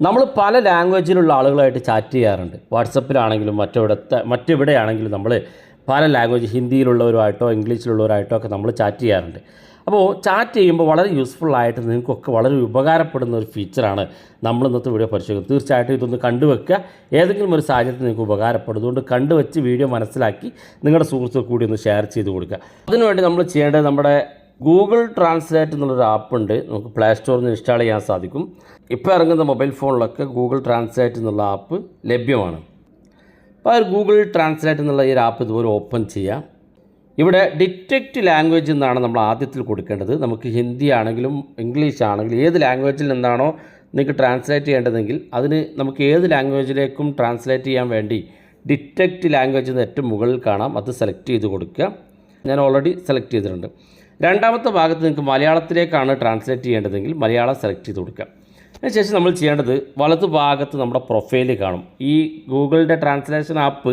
നമ്മൾ പല ലാംഗ്വേജിലുള്ള ആളുകളായിട്ട് ചാറ്റ് ചെയ്യാറുണ്ട്. വാട്സപ്പിലാണെങ്കിലും മറ്റെവിടെയാണെങ്കിലും നമ്മൾ പല ലാംഗ്വേജ് ഹിന്ദിയിലുള്ളവരുമായിട്ടോ ഇംഗ്ലീഷിലുള്ളവരായിട്ടോ ഒക്കെ നമ്മൾ ചാറ്റ് ചെയ്യാറുണ്ട്. അപ്പോൾ ചാറ്റ് ചെയ്യുമ്പോൾ വളരെ യൂസ്ഫുള്ളായിട്ട് നിങ്ങൾക്കൊക്കെ വളരെ ഉപകാരപ്പെടുന്ന ഒരു ഫീച്ചറാണ് നമ്മൾ ഇന്നത്തെ വീഡിയോ പരിശോധിക്കുന്നത്. തീർച്ചയായിട്ടും ഇതൊന്ന് കണ്ടുവെക്കുക. ഏതെങ്കിലും ഒരു സാഹചര്യത്തിൽ നിങ്ങൾക്ക് ഉപകാരപ്പെടും. അതുകൊണ്ട് കണ്ടുവെച്ച് വീഡിയോ മനസ്സിലാക്കി നിങ്ങളുടെ സുഹൃത്തുക്കൾ കൂടി ഒന്ന് ഷെയർ ചെയ്ത് കൊടുക്കുക. അതിനുവേണ്ടി നമ്മൾ ചെയ്യേണ്ടത് നമ്മുടെ ഗൂഗിൾ ട്രാൻസ്ലേറ്റ് എന്നുള്ളൊരു ആപ്പുണ്ട്. നമുക്ക് പ്ലേ സ്റ്റോറിൽ നിന്ന് ഇൻസ്റ്റാൾ ചെയ്യാൻ സാധിക്കും. ഇപ്പോൾ ഇറങ്ങുന്ന മൊബൈൽ ഫോണിലൊക്കെ ഗൂഗിൾ ട്രാൻസ്ലേറ്റ് എന്നുള്ള ആപ്പ് ലഭ്യമാണ്. അപ്പോൾ ആ ഗൂഗിൾ ട്രാൻസ്ലേറ്റ് എന്നുള്ള ഈ ഒരു ആപ്പ് ഇതുപോലെ ഓപ്പൺ ചെയ്യാം. ഇവിടെ ഡിറ്റക്റ്റ് ലാംഗ്വേജ് എന്നാണ് നമ്മൾ ആദ്യത്തിൽ കൊടുക്കേണ്ടത്. നമുക്ക് ഹിന്ദി ആണെങ്കിലും ഇംഗ്ലീഷ് ആണെങ്കിലും ഏത് ലാംഗ്വേജിൽ നിന്നാണോ നിങ്ങൾക്ക് ട്രാൻസ്ലേറ്റ് ചെയ്യേണ്ടതെങ്കിൽ അതിന് നമുക്ക് ഏത് ലാംഗ്വേജിലേക്കും ട്രാൻസ്ലേറ്റ് ചെയ്യാൻ വേണ്ടി ഡിറ്റക്റ്റ് ലാംഗ്വേജ് എന്ന് ഏറ്റവും മുകളിൽ കാണാം. അത് സെലക്ട് ചെയ്ത് കൊടുക്കുക. ഞാൻ ഓൾറെഡി സെലക്ട് ചെയ്തിട്ടുണ്ട്. രണ്ടാമത്തെ ഭാഗത്ത് നിങ്ങൾക്ക് മലയാളത്തിലേക്കാണ് ട്രാൻസ്ലേറ്റ് ചെയ്യേണ്ടതെങ്കിൽ മലയാളം സെലക്ട് ചെയ്ത് കൊടുക്കുക. അതിനുശേഷം നമ്മൾ ചെയ്യേണ്ടത് വലതു ഭാഗത്ത് നമ്മുടെ പ്രൊഫൈൽ കാണും. ഈ ഗൂഗിളിൻ്റെ ട്രാൻസ്ലേഷൻ ആപ്പ്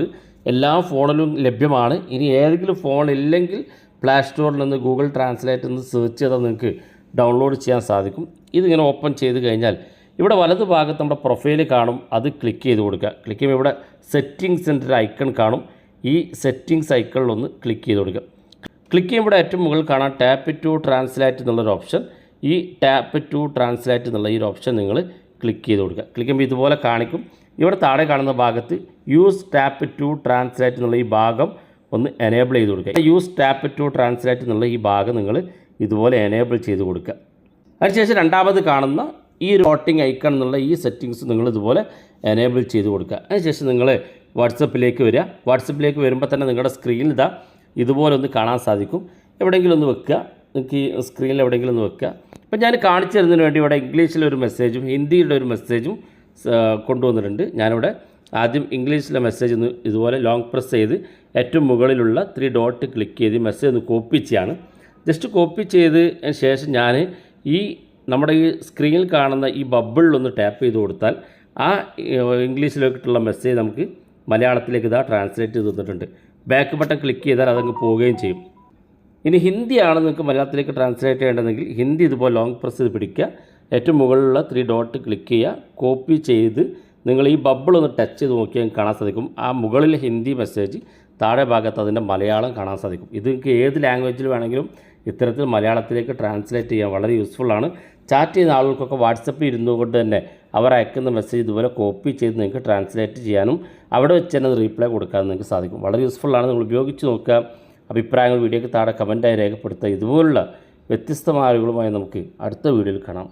എല്ലാ ഫോണിലും ലഭ്യമാണ്. ഇനി ഏതെങ്കിലും ഫോണില്ലെങ്കിൽ പ്ലേ സ്റ്റോറിൽ നിന്ന് ഗൂഗിൾ ട്രാൻസ്ലേറ്റ് എന്ന് സെർച്ച് ചെയ്താൽ നിങ്ങൾക്ക് ഡൗൺലോഡ് ചെയ്യാൻ സാധിക്കും. ഇതിങ്ങനെ ഓപ്പൺ ചെയ്ത് കഴിഞ്ഞാൽ ഇവിടെ വലതു ഭാഗത്ത് നമ്മുടെ പ്രൊഫൈൽ കാണും. അത് ക്ലിക്ക് ചെയ്ത് കൊടുക്കുക. ക്ലിക്ക് ചെയ്യുമ്പോൾ ഇവിടെ സെറ്റിങ്സിൻ്റെ ഒരു ഐക്കൺ കാണും. ഈ സെറ്റിങ്സ് ഐക്കണിലൊന്ന് ക്ലിക്ക് ചെയ്ത് കൊടുക്കുക. ക്ലിക്ക് ചെയ്യുമ്പോൾ ഏറ്റവും മുകളിൽ കാണാം ടാപ്പ് ടു ട്രാൻസ്ലേറ്റ് എന്നുള്ളൊരു ഓപ്ഷൻ. ഈ ടാപ്പ് ടു ട്രാൻസ്ലേറ്റ് എന്നുള്ള ഈ ഒരു ഓപ്ഷൻ നിങ്ങൾ ക്ലിക്ക് ചെയ്ത് കൊടുക്കുക. ക്ലിക്ക് ചെയ്യുമ്പോൾ ഇതുപോലെ കാണിക്കും. ഇവിടെ താഴെ കാണുന്ന ഭാഗത്ത് യൂസ് ടാപ്പ് ടു ട്രാൻസ്ലേറ്റ് എന്നുള്ള ഈ ഭാഗം ഒന്ന് എനേബിൾ ചെയ്ത് കൊടുക്കുക. യൂസ് ടാപ്പ് ടു ട്രാൻസ്ലേറ്റ് എന്നുള്ള ഈ ഭാഗം നിങ്ങൾ ഇതുപോലെ എനേബിൾ ചെയ്ത് കൊടുക്കുക. അതിനുശേഷം രണ്ടാമത് കാണുന്ന ഈ റോട്ടിംഗ് ഐക്കൺ എന്നുള്ള ഈ സെറ്റിങ്സ് നിങ്ങൾ ഇതുപോലെ എനേബിൾ ചെയ്ത് കൊടുക്കുക. അതിനുശേഷം നിങ്ങൾ വാട്സപ്പിലേക്ക് വരിക. വാട്സപ്പിലേക്ക് വരുമ്പോൾ തന്നെ നിങ്ങളുടെ സ്ക്രീനിൽ ഇതുപോലെ ഒന്ന് കാണാൻ സാധിക്കും. എവിടെയെങ്കിലും ഒന്ന് വെക്കുക. നിങ്ങൾക്ക് ഈ സ്ക്രീനിൽ എവിടെയെങ്കിലും ഒന്ന് വെക്കുക. അപ്പോൾ ഞാൻ കാണിച്ചു തരുന്നതിന് വേണ്ടി ഇവിടെ ഇംഗ്ലീഷിലൊരു മെസ്സേജും ഹിന്ദിയുടെ ഒരു മെസ്സേജും കൊണ്ടുവന്നിട്ടുണ്ട്. ഞാനിവിടെ ആദ്യം ഇംഗ്ലീഷിലെ മെസ്സേജ് ഒന്ന് ഇതുപോലെ ലോങ് പ്രസ് ചെയ്ത് ഏറ്റവും മുകളിലുള്ള 3 ഡോട്ട് ക്ലിക്ക് ചെയ്ത് മെസ്സേജ് ഒന്ന് കോപ്പി ചെയ്യാണ്. ജസ്റ്റ് കോപ്പി ചെയ്തതിന് ശേഷം ഞാൻ ഈ നമ്മുടെ ഈ സ്ക്രീനിൽ കാണുന്ന ഈ ബബിളിലൊന്ന് ടാപ്പ് ചെയ്ത് കൊടുത്താൽ ആ ഇംഗ്ലീഷിലേക്കുള്ള മെസ്സേജ് നമുക്ക് മലയാളത്തിലേക്ക് ട്രാൻസ്ലേറ്റ് ചെയ്ത് തന്നിട്ടുണ്ട്. ബാക്ക് ബട്ടൺ ക്ലിക്ക് ചെയ്താൽ അതങ്ങ് പോവുകയും ചെയ്യും. ഇനി ഹിന്ദിയാണ് നിങ്ങൾക്ക് മലയാളത്തിലേക്ക് ട്രാൻസ്ലേറ്റ് ചെയ്യേണ്ടതെങ്കിൽ ഹിന്ദി ഇതുപോലെ ലോങ് പ്രസ് ചെയ്ത് പിടിക്കുക. ഏറ്റവും മുകളിലുള്ള 3 ഡോട്ട് ക്ലിക്ക് ചെയ്യുക. കോപ്പി ചെയ്ത് നിങ്ങൾ ഈ ബബിളൊന്ന് ടച്ച് ചെയ്ത് നോക്കിയാൽ കാണാൻ സാധിക്കും. ആ മുകളിൽ ഹിന്ദി മെസ്സേജ് താഴെ ഭാഗത്ത് അതിൻ്റെ മലയാളം കാണാൻ സാധിക്കും. ഇത് നിങ്ങൾക്ക് ഏത് ലാംഗ്വേജിൽ വേണമെങ്കിലും ഇത്തരത്തിൽ മലയാളത്തിലേക്ക് ട്രാൻസ്ലേറ്റ് ചെയ്യാൻ വളരെ യൂസ്ഫുള്ളാണ്. ചാറ്റ് ചെയ്യുന്ന ആളുകൾക്കൊക്കെ വാട്സപ്പിൽ ഇരുന്നുകൊണ്ട് തന്നെ അവർ അയക്കുന്ന മെസ്സേജ് ഇതുപോലെ കോപ്പി ചെയ്ത് നിങ്ങൾക്ക് ട്രാൻസ്ലേറ്റ് ചെയ്യാനും അവിടെ വെച്ച് തന്നെ റീപ്ലൈ കൊടുക്കാനും നിങ്ങൾക്ക് സാധിക്കും. വളരെ യൂസ്ഫുള്ളാണ്. നിങ്ങൾ ഉപയോഗിച്ച് നോക്കുക. അഭിപ്രായങ്ങൾ വീഡിയോയ്ക്ക് താഴെ കമൻറ്റായി രേഖപ്പെടുത്തുക. ഇതുപോലുള്ള വ്യത്യസ്തമായ അറിവുകളുമായി നമുക്ക് അടുത്ത വീഡിയോയിൽ കാണാം.